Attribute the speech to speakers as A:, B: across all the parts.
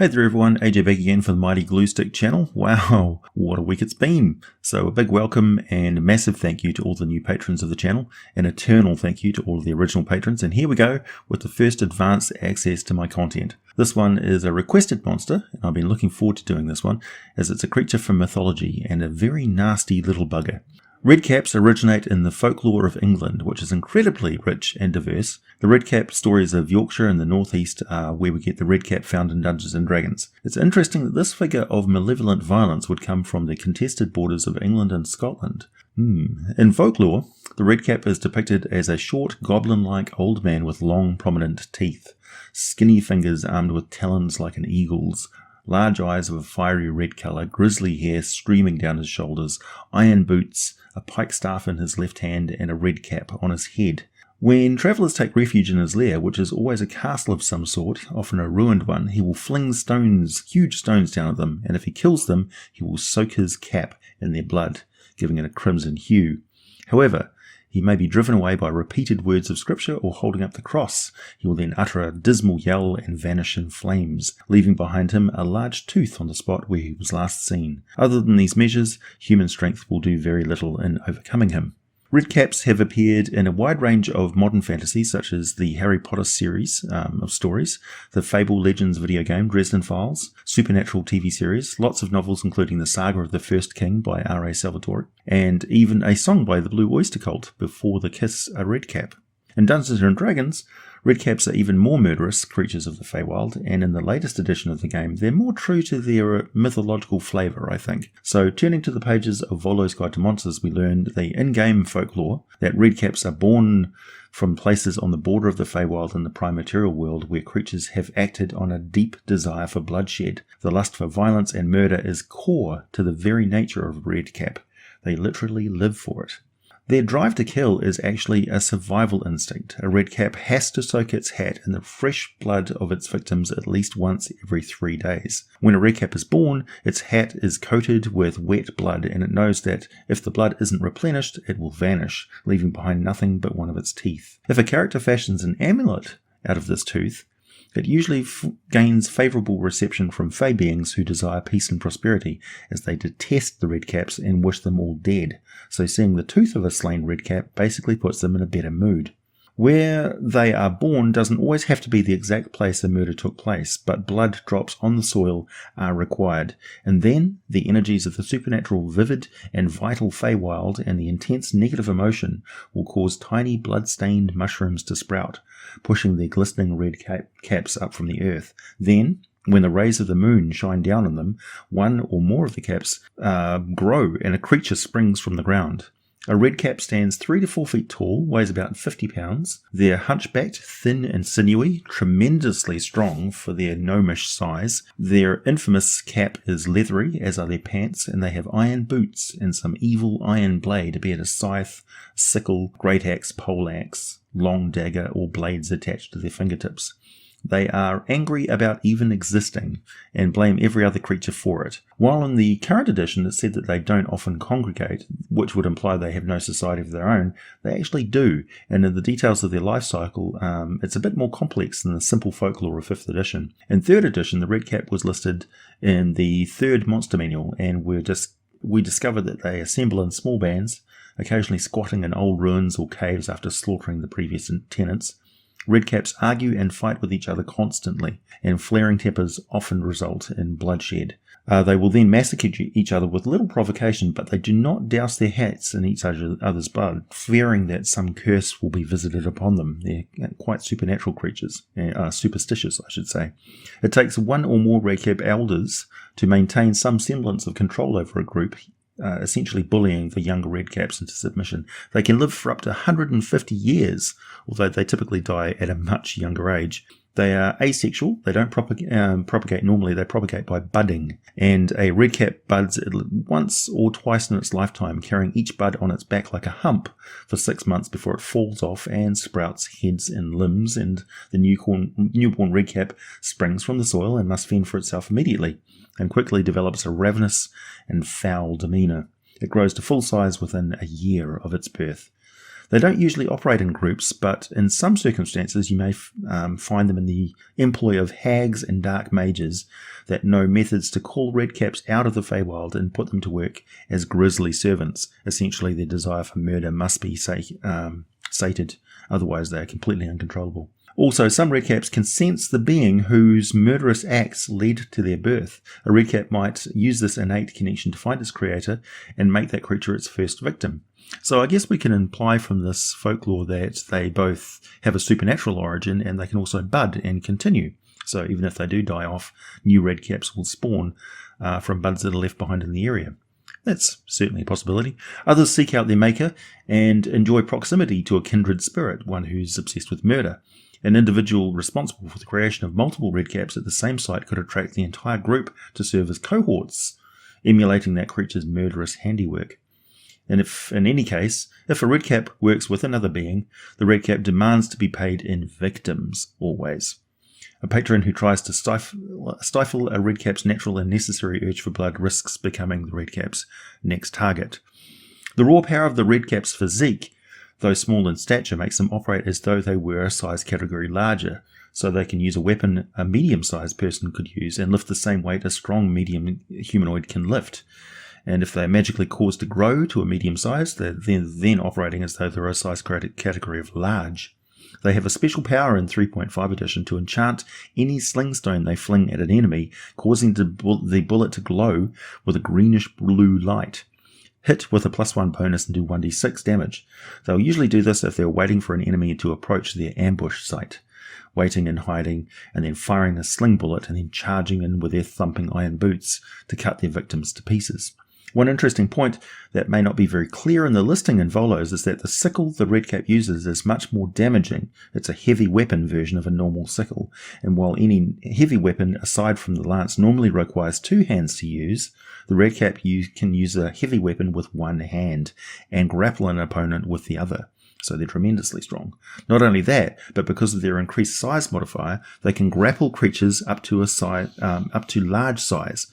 A: Hey there everyone, AJ back again for the Mighty Glue Stick channel. Wow, what a week it's been. So a big welcome and massive thank you to all the new patrons of the channel. An eternal thank you to all of the original patrons. And here we go with the first advanced access to my content. This one is a requested monster, and I've been looking forward to doing this one, as it's a creature from mythology and a very nasty little bugger. Redcaps originate in the folklore of England, which is incredibly rich and diverse. The Redcap stories of Yorkshire and the northeast are where we get the Redcap found in Dungeons & Dragons. It's interesting that this figure of malevolent violence would come from the contested borders of England and Scotland. In folklore, the Redcap is depicted as a short, goblin-like old man with long, prominent teeth, skinny fingers armed with talons like an eagle's, large eyes of a fiery red colour, grizzly hair streaming down his shoulders, iron boots, a pike staff in his left hand, and a red cap on his head. When travellers take refuge in his lair, which is always a castle of some sort, often a ruined one, he will fling stones, huge stones down at them, and if he kills them, he will soak his cap in their blood, giving it a crimson hue. However, he may be driven away by repeated words of scripture or holding up the cross. He will then utter a dismal yell and vanish in flames, leaving behind him a large tooth on the spot where he was last seen. Other than these measures, human strength will do very little in overcoming him. Redcaps have appeared in a wide range of modern fantasy, such as the Harry Potter series of stories, the Fable Legends video game Dresden Files, Supernatural TV series, lots of novels including The Saga of the First King by R.A. Salvatore, and even a song by the Blue Oyster Cult, Before the Kiss a Redcap. In Dungeons & Dragons, Redcaps are even more murderous creatures of the Feywild, and in the latest edition of the game, they're more true to their mythological flavour, I think. So, turning to the pages of Volo's Guide to Monsters, we learned the in-game folklore that Redcaps are born from places on the border of the Feywild and the prime material world where creatures have acted on a deep desire for bloodshed. The lust for violence and murder is core to the very nature of Redcap. They literally live for it. Their drive to kill is actually a survival instinct. A redcap has to soak its hat in the fresh blood of its victims at least once every 3 days. When a redcap is born, its hat is coated with wet blood, and it knows that if the blood isn't replenished, it will vanish, leaving behind nothing but one of its teeth. If a character fashions an amulet out of this tooth, it usually gains favourable reception from fey beings who desire peace and prosperity, as they detest the redcaps and wish them all dead, so seeing the tooth of a slain redcap basically puts them in a better mood. Where they are born doesn't always have to be the exact place a murder took place, but blood drops on the soil are required, and then the energies of the supernatural vivid and vital Feywild and the intense negative emotion will cause tiny blood-stained mushrooms to sprout, pushing their glistening red caps up from the earth. Then, when the rays of the moon shine down on them, one or more of the caps grow and a creature springs from the ground. A redcap stands 3 to 4 feet tall, weighs about 50 pounds. They're hunchbacked, thin and sinewy, tremendously strong for their gnomish size. Their infamous cap is leathery, as are their pants, and they have iron boots and some evil iron blade, be it a scythe, sickle, great axe, poleaxe, long dagger, or blades attached to their fingertips. They are angry about even existing and blame every other creature for it. While in the current edition it's said that they don't often congregate, which would imply they have no society of their own, they actually do, and in the details of their life cycle, it's a bit more complex than the simple folklore of 5th edition. In 3rd edition, the redcap was listed in the 3rd monster manual, and we discovered that they assemble in small bands, occasionally squatting in old ruins or caves after slaughtering the previous tenants. Redcaps argue and fight with each other constantly, and flaring tempers often result in bloodshed. They will then massacre each other with little provocation, but they do not douse their hats in each other's blood, fearing that some curse will be visited upon them. They're quite supernatural creatures, superstitious, I should say. It takes one or more redcap elders to maintain some semblance of control over a group, essentially bullying the younger redcaps into submission. They can live for up to 150 years, although they typically die at a much younger age. They are asexual. They don't propagate normally. They propagate by budding. And a redcap buds once or twice in its lifetime, carrying each bud on its back like a hump for 6 months before it falls off and sprouts heads and limbs, and the newborn redcap springs from the soil and must fend for itself immediately, and quickly develops a ravenous and foul demeanour. It grows to full size within a year of its birth. They don't usually operate in groups, but in some circumstances you may find them in the employ of hags and dark mages that know methods to call redcaps out of the Feywild and put them to work as grisly servants. Essentially, their desire for murder must be sated, otherwise they are completely uncontrollable. Also, some redcaps can sense the being whose murderous acts lead to their birth. A redcap might use this innate connection to find its creator and make that creature its first victim. So I guess we can imply from this folklore that they both have a supernatural origin and they can also bud and continue. So even if they do die off, new redcaps will spawn from buds that are left behind in the area. That's certainly a possibility. Others seek out their maker and enjoy proximity to a kindred spirit, one who's obsessed with murder. An individual responsible for the creation of multiple redcaps at the same site could attract the entire group to serve as cohorts, emulating that creature's murderous handiwork. And in any case, if a redcap works with another being, the redcap demands to be paid in victims, always. A patron who tries to stifle a redcap's natural and necessary urge for blood risks becoming the redcap's next target. The raw power of the redcap's physique, though small in stature, makes them operate as though they were a size category larger, so they can use a weapon a medium-sized person could use and lift the same weight a strong medium humanoid can lift. And if they're magically caused to grow to a medium size, they're then operating as though they're a size category of large. They have a special power in 3.5 edition to enchant any sling stone they fling at an enemy, causing the bullet to glow with a greenish-blue light. Hit with a +1 bonus and do 1d6 damage. They'll usually do this if they're waiting for an enemy to approach their ambush site, waiting and hiding, and then firing a sling bullet and then charging in with their thumping iron boots to cut their victims to pieces. One interesting point that may not be very clear in the listing in Volos is that the sickle the redcap uses is much more damaging. It's a heavy weapon version of a normal sickle, and while any heavy weapon aside from the lance normally requires 2 hands to use, the redcap can use a heavy weapon with 1 hand and grapple an opponent with the other. So they're tremendously strong. Not only that, but because of their increased size modifier, they can grapple creatures up to large size.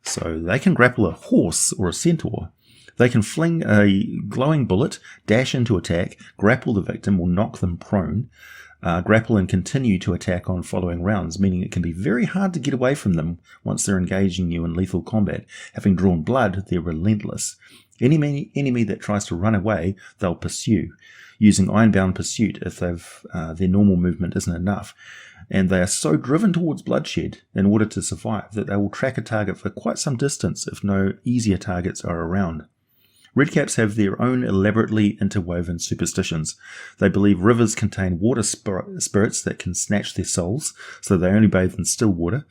A: So they can grapple a horse or a centaur. They can fling a glowing bullet, dash into attack, grapple the victim or knock them prone, grapple and continue to attack on following rounds, meaning it can be very hard to get away from them once they're engaging you in lethal combat. Having drawn blood, they're relentless. Any enemy that tries to run away, they'll pursue, using ironbound pursuit if their normal movement isn't enough. And they are so driven towards bloodshed in order to survive that they will track a target for quite some distance if no easier targets are around. Redcaps have their own elaborately interwoven superstitions. They believe rivers contain water spirits that can snatch their souls, so they only bathe in still water.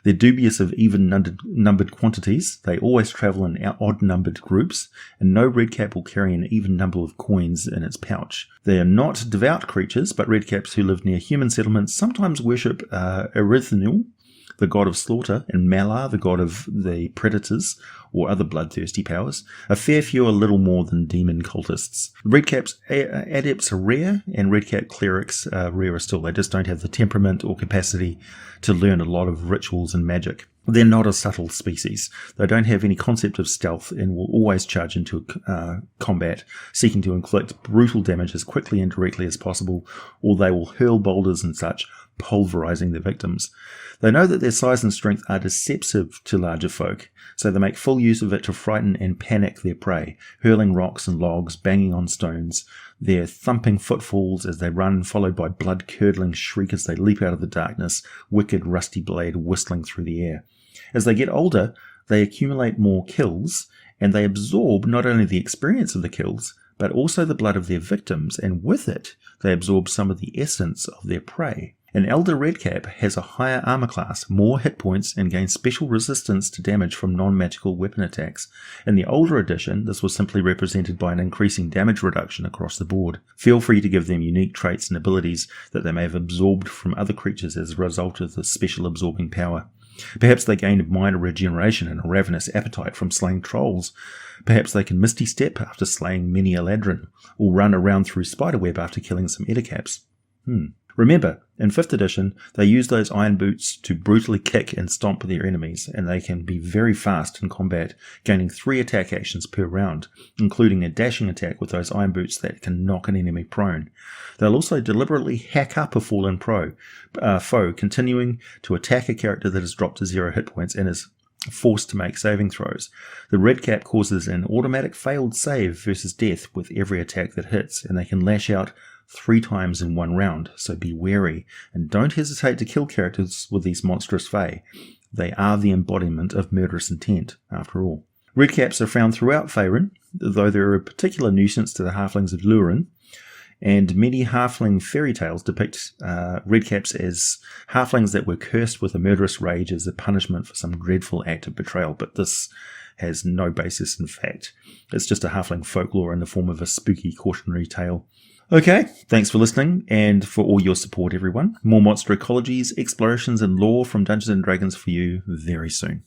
A: They're dubious of even-numbered quantities. They always travel in odd-numbered groups, and no redcap will carry an even number of coins in its pouch. They are not devout creatures, but redcaps who live near human settlements sometimes worship Erithnul, the god of slaughter, and Malar, the god of the predators, or other bloodthirsty powers. A fair few are little more than demon cultists. Redcaps adepts are rare, and redcap clerics are rarer still. They just don't have the temperament or capacity to learn a lot of rituals and magic. They're not a subtle species. They don't have any concept of stealth and will always charge into combat, seeking to inflict brutal damage as quickly and directly as possible, or they will hurl boulders and such, pulverizing their victims. They know that their size and strength are deceptive to larger folk, so they make full use of it to frighten and panic their prey, hurling rocks and logs, banging on stones, their thumping footfalls as they run, followed by blood-curdling shriek as they leap out of the darkness, wicked rusty blade whistling through the air. As they get older, they accumulate more kills, and they absorb not only the experience of the kills, but also the blood of their victims, and with it, they absorb some of the essence of their prey. An Elder Redcap has a higher armor class, more hit points, and gains special resistance to damage from non-magical weapon attacks. In the older edition, this was simply represented by an increasing damage reduction across the board. Feel free to give them unique traits and abilities that they may have absorbed from other creatures as a result of the special absorbing power. Perhaps they gained minor regeneration and a ravenous appetite from slaying trolls. Perhaps they can Misty Step after slaying many a ladrin, or run around through spiderweb after killing some Edicaps. Remember, in 5th edition, they use those iron boots to brutally kick and stomp their enemies, and they can be very fast in combat, gaining 3 attack actions per round, including a dashing attack with those iron boots that can knock an enemy prone. They'll also deliberately hack up a fallen foe, continuing to attack a character that has dropped to 0 hit points and is forced to make saving throws. The Redcap causes an automatic failed save versus death with every attack that hits, and they can lash out 3 times in 1 round, so be wary and don't hesitate to kill characters with these monstrous fae. They are the embodiment of murderous intent, after all. Redcaps are found throughout Faerun, though they're a particular nuisance to the halflings of Lurin, and many halfling fairy tales depict redcaps as halflings that were cursed with a murderous rage as a punishment for some dreadful act of betrayal, but this has no basis in fact. It's just a halfling folklore in the form of a spooky cautionary tale. Okay, thanks for listening and for all your support, everyone. More monster ecologies, explorations, and lore from Dungeons & Dragons for you very soon.